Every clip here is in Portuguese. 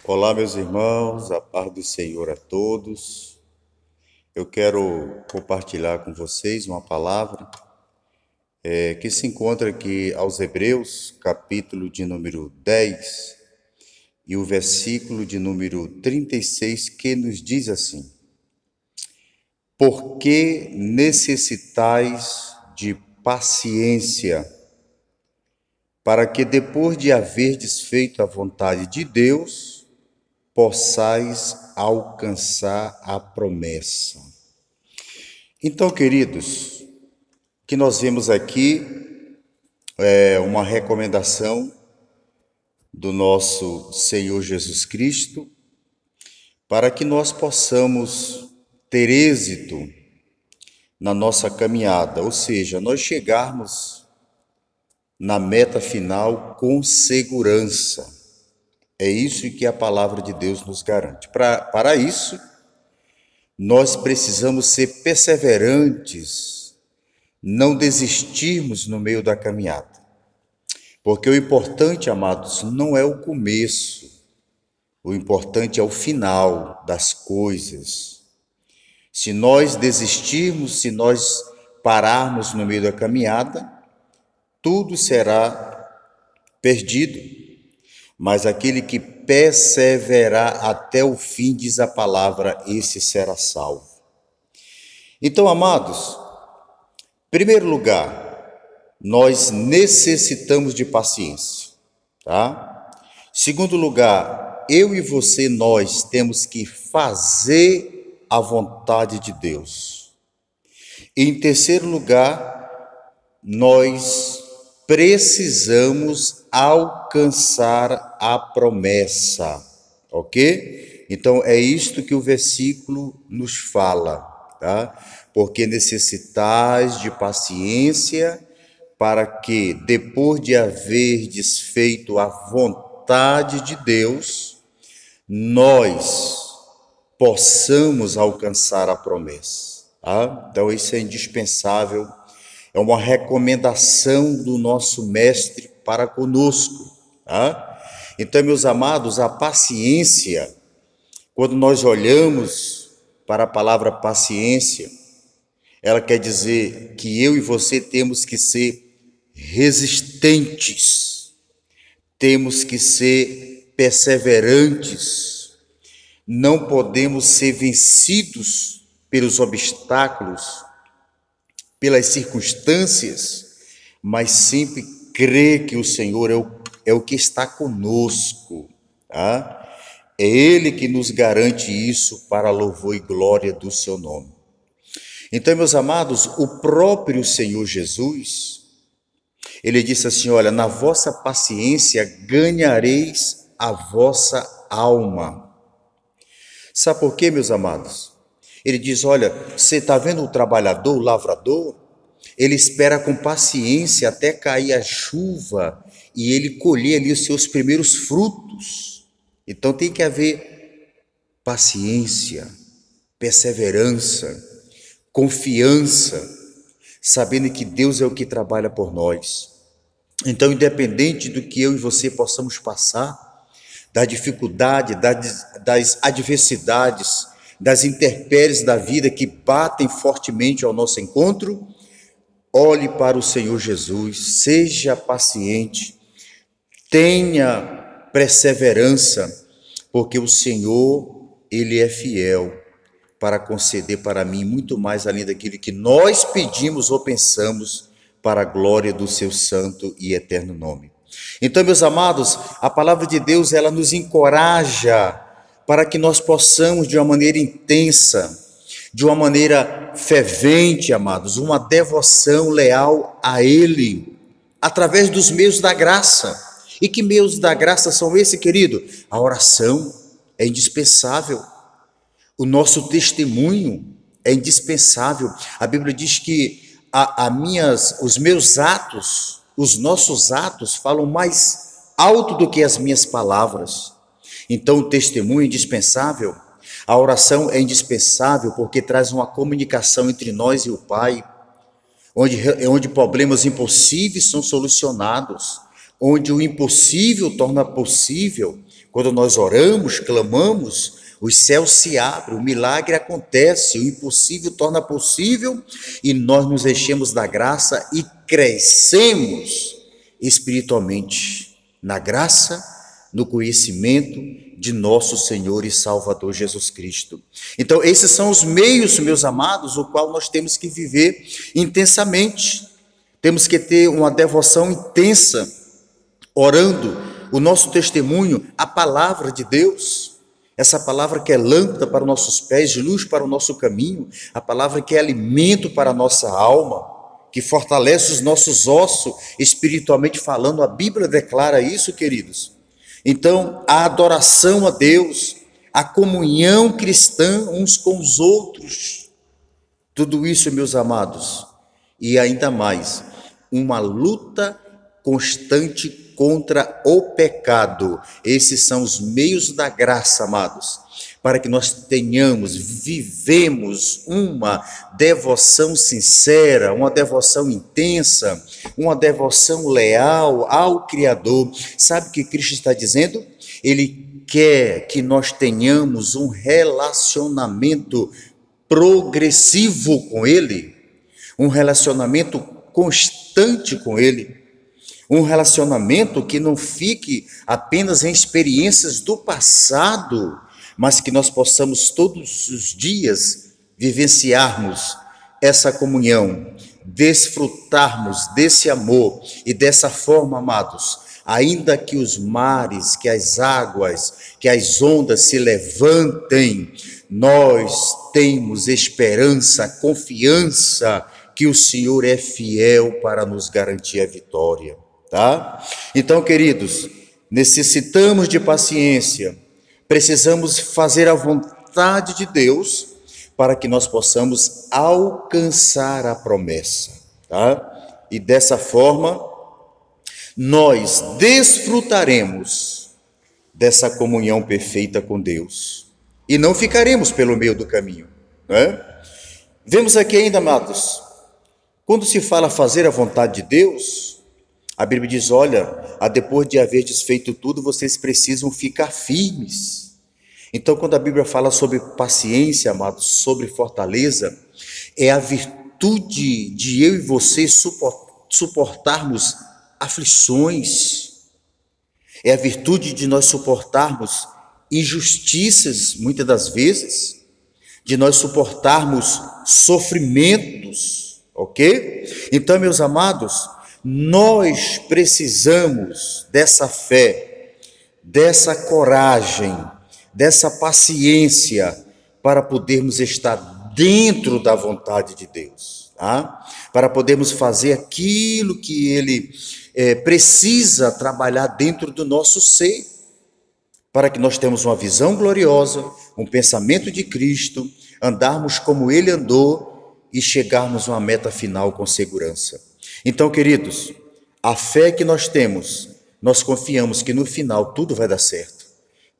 Olá, meus irmãos, a paz do Senhor a todos. Eu quero compartilhar com vocês uma palavra que se encontra aqui aos Hebreus, capítulo de número 10 e o versículo de número 36, que nos diz assim: Porque necessitais de paciência, para que depois de haverdes feito a vontade de Deus, possais alcançar a promessa. Então, queridos, o que nós vemos aqui é uma recomendação do nosso Senhor Jesus Cristo para que nós possamos ter êxito na nossa caminhada, ou seja, nós chegarmos na meta final com segurança. É isso que a palavra de Deus nos garante. Para isso, nós precisamos ser perseverantes, não desistirmos no meio da caminhada. Porque o importante, amados, não é o começo, o importante é o final das coisas. Se nós desistirmos, se nós pararmos no meio da caminhada, tudo será perdido. Mas aquele que perseverar até o fim, diz a palavra, esse será salvo. Então, amados, em primeiro lugar, nós necessitamos de paciência, tá? Segundo lugar, eu e você, nós temos que fazer a vontade de Deus. E em terceiro lugar, nós precisamos alcançar a promessa, ok? Então é isto que o versículo nos fala, tá? Porque necessitais de paciência, para que depois de haverdes feito a vontade de Deus, nós possamos alcançar a promessa, tá? Então isso é indispensável. É uma recomendação do nosso mestre para conosco, tá? Então, meus amados, a paciência, quando nós olhamos para a palavra paciência, ela quer dizer que eu e você temos que ser resistentes, temos que ser perseverantes, não podemos ser vencidos pelos obstáculos, pelas circunstâncias, mas sempre crer que o Senhor é o que está conosco, tá? É Ele que nos garante isso para louvor e glória do seu nome. Então, meus amados, o próprio Senhor Jesus, Ele disse assim, olha, na vossa paciência ganhareis a vossa alma. Sabe por quê, meus amados? Ele diz, olha, você está vendo o trabalhador, o lavrador? Ele espera com paciência até cair a chuva e ele colher ali os seus primeiros frutos. Então tem que haver paciência, perseverança, confiança, sabendo que Deus é o que trabalha por nós. Então, independente do que eu e você possamos passar, da dificuldade, das adversidades, das intempéries da vida que batem fortemente ao nosso encontro, olhe para o Senhor Jesus, seja paciente, tenha perseverança, porque o Senhor, Ele é fiel para conceder para mim muito mais além daquilo que nós pedimos ou pensamos, para a glória do seu santo e eterno nome. Então, meus amados, a palavra de Deus, ela nos encoraja para que nós possamos, de uma maneira intensa, de uma maneira fervente, amados, uma devoção leal a Ele, através dos meios da graça. E que meios da graça são esses, querido? A oração é indispensável. O nosso testemunho é indispensável. A Bíblia diz que os meus atos, os nossos atos falam mais alto do que as minhas palavras. Então o testemunho é indispensável, a oração é indispensável porque traz uma comunicação entre nós e o Pai, onde problemas impossíveis são solucionados, onde o impossível torna possível Quando nós oramos, clamamos, os céus se abrem, o milagre acontece, o impossível torna possível e nós nos enchemos da graça e crescemos espiritualmente na graça, no conhecimento de nosso Senhor e Salvador Jesus Cristo. Então, esses são os meios, meus amados, o qual nós temos que viver intensamente. Temos que ter uma devoção intensa, orando o nosso testemunho, a palavra de Deus. Essa palavra que é lâmpada para os nossos pés, luz para o nosso caminho, a palavra que é alimento para a nossa alma, que fortalece os nossos ossos, espiritualmente falando. A Bíblia declara isso, queridos. Então, a adoração a Deus, a comunhão cristã uns com os outros, tudo isso, meus amados, e ainda mais, uma luta constante contra o pecado. Esses são os meios da graça, amados, para que nós vivemos uma devoção sincera, uma devoção intensa, uma devoção leal ao Criador. Sabe o que Cristo está dizendo? Ele quer que nós tenhamos um relacionamento progressivo com Ele, um relacionamento constante com Ele, um relacionamento que não fique apenas em experiências do passado, mas que nós possamos todos os dias vivenciarmos essa comunhão, desfrutarmos desse amor e dessa forma, amados, ainda que os mares, que as águas, que as ondas se levantem, nós temos esperança, confiança que o Senhor é fiel para nos garantir a vitória. Tá? Então, queridos, necessitamos de paciência, precisamos fazer a vontade de Deus para que nós possamos alcançar a promessa, tá? E dessa forma, nós desfrutaremos dessa comunhão perfeita com Deus e não ficaremos pelo meio do caminho, né? Vemos aqui ainda, amados, quando se fala fazer a vontade de Deus, a Bíblia diz, olha, depois de haver desfeito tudo, vocês precisam ficar firmes. Então, quando a Bíblia fala sobre paciência, amados, sobre fortaleza, é a virtude de eu e você suportarmos aflições, é a virtude de nós suportarmos injustiças, muitas das vezes, de nós suportarmos sofrimentos, ok? Então, meus amados, nós precisamos dessa fé, dessa coragem, dessa paciência para podermos estar dentro da vontade de Deus, tá? Para podermos fazer aquilo que Ele precisa trabalhar dentro do nosso ser, para que nós tenhamos uma visão gloriosa, um pensamento de Cristo, andarmos como Ele andou e chegarmos a uma meta final com segurança. Então, queridos, a fé que nós temos, nós confiamos que no final tudo vai dar certo.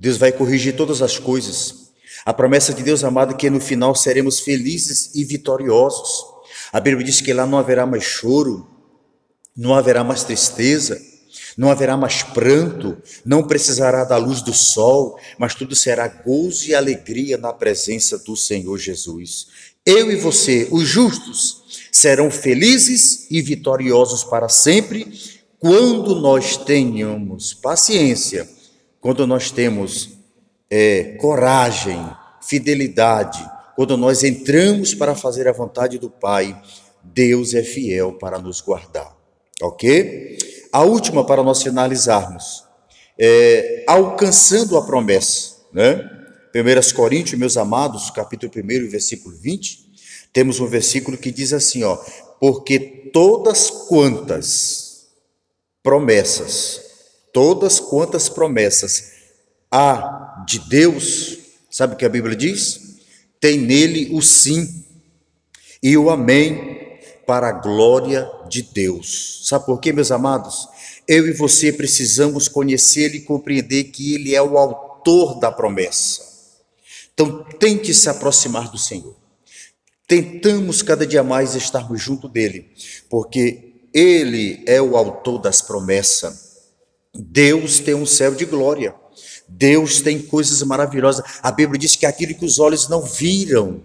Deus vai corrigir todas as coisas. A promessa de Deus, amado, é que no final seremos felizes e vitoriosos. A Bíblia diz que lá não haverá mais choro, não haverá mais tristeza, não haverá mais pranto, não precisará da luz do sol, mas tudo será gozo e alegria na presença do Senhor Jesus. Eu e você, os justos, serão felizes e vitoriosos para sempre quando nós tenhamos paciência, quando nós temos coragem, fidelidade, quando nós entramos para fazer a vontade do Pai. Deus é fiel para nos guardar, ok? A última para nós finalizarmos, alcançando a promessa, né? 1 Coríntios, meus amados, capítulo 1, versículo 20, temos um versículo que diz assim, ó, porque todas quantas promessas há de Deus, sabe o que a Bíblia diz? Tem nele o sim e o amém para a glória de Deus. Sabe por quê, meus amados? Eu e você precisamos conhecê-lo e compreender que ele é o autor da promessa. Então, tente se aproximar do Senhor. Tentamos cada dia mais estarmos junto dele, porque ele é o autor das promessas. Deus tem um céu de glória. Deus tem coisas maravilhosas. A Bíblia diz que aquilo que os olhos não viram,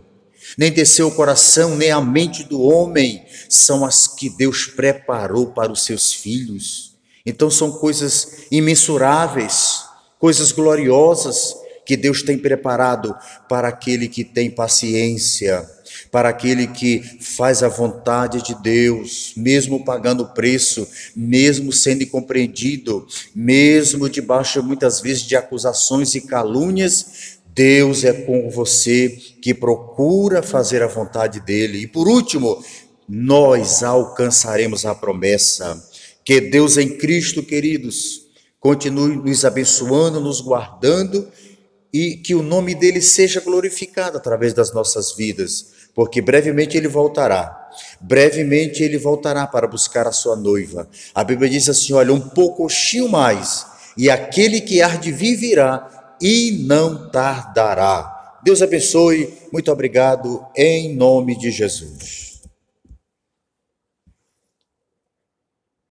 nem desceu o coração, nem a mente do homem, são as que Deus preparou para os seus filhos. Então são coisas imensuráveis, coisas gloriosas que Deus tem preparado para aquele que tem paciência, para aquele que faz a vontade de Deus, mesmo pagando o preço, mesmo sendo incompreendido, mesmo debaixo muitas vezes de acusações e calúnias. Deus é com você que procura fazer a vontade dele. E por último, nós alcançaremos a promessa. Que Deus em Cristo, queridos, continue nos abençoando, nos guardando, e que o nome dele seja glorificado através das nossas vidas, porque brevemente ele voltará. Brevemente ele voltará para buscar a sua noiva. A Bíblia diz assim: olha, um pouquinho mais, e aquele que há de vir virá e não tardará. Deus abençoe, muito obrigado, em nome de Jesus.